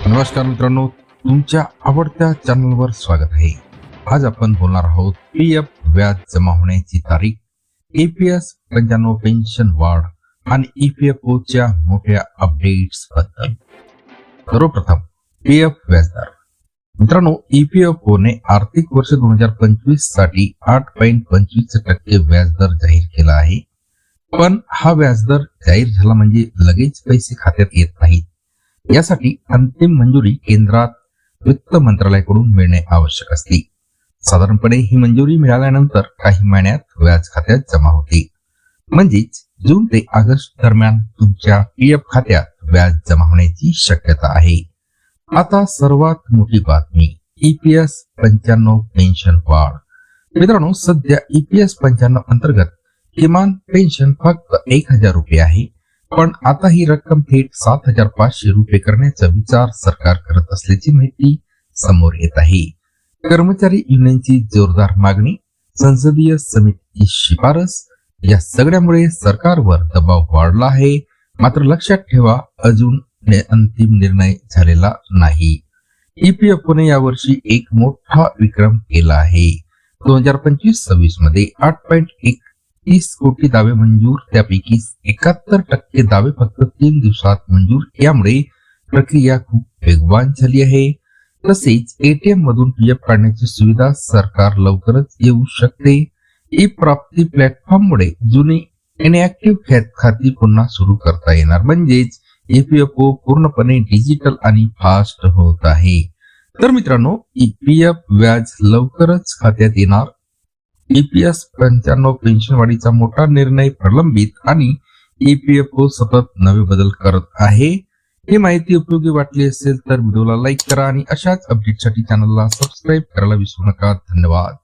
नमस्कार मित्रांनो, तुमच्या आवडत्या चॅनलवर स्वागत आहे। आज आपण बोलणार आहोत पीएफ व्याज जमा होण्याची तारीख, ईपीएस 95 पेन्शन वाढ आणि ईपीएफओ च्या मोठ्या अपडेट्स बद्दल। सर्वप्रथम पीएफ व्याजदर। मित्रांनो, ईपीएफओ ने आर्थिक वर्ष 2025 साठी 8.25% व्याजदर जाहीर केला आहे। पण हा व्याजदर जाहीर झाला म्हणजे लगेच पैसे खात्यात येत नाहीत। यासाठी अंतिम मंजुरी केंद्रात वित्त मंत्रालयाकडून मिळणे आवश्यक असते। साधारणपणे ही मंजुरी मिळाल्यानंतर काही महिन्यात व्याज खात्यात जमा होते। म्हणजेच जून ते ऑगस्ट दरम्यान तुमच्या पीएफ खात्यात व्याज जमा होण्याची शक्यता आहे। आता सर्वात मोठी बातमी, ईपीएस 95 पेन्शन वाढ। मित्रांनो, सध्या ईपीएस 95 अंतर्गत किमान पेन्शन फक्त 1000 रुपये आहे, पण आता ही रक्कम थेट 7500 रुपये करण्याचा विचार सरकार करत असल्याची माहिती समोर येत आहे। कर्मचारी युनियनची जोरदार मागणी, संसदीय समितीची शिफारस या सगळ्यामुळे सरकारवर दबाव वाढला आहे। मात्र लक्षात ठेवा, अजून अंतिम निर्णय झालेला नाही। ईपीएफओने यावर्षी एक मोठा विक्रम केला आहे। 2025-26 मध्ये 8.31 कोटी दावे मंजूर, त्यापैकी 71% दावे फक्त 3 दिवसात मंजूर। यामुळे प्रक्रिया खूप वेगवान झाली आहे। तसेच एटीएम मधून पीएफ काढण्याची सुविधा सरकार लवकरच येऊ शकते। ई प्राप्ती प्लॅटफॉर्म मुळे जुनी इनएक्टिव्ह खाती पुन्हा सुरू करता येणार, म्हणजेच ईपीएफओ पूर्णपणे डिजिटल आणि फास्ट होत आहे। तर मित्रांनो, ईपीएफ व्याज लवकरच खात्यात येणार। ईपीएस 95 पेन्शन वाढीचा मोठा निर्णय प्रलंबित आणि ईपीएफओ सतत नवे बदल करत आहे। ही माहिती उपयोगी वाटली असेल तर व्हिडिओला लाईक करा आणि अशाच अपडेटसाठी चॅनलला सबस्क्राईब करायला विसरू नका। धन्यवाद।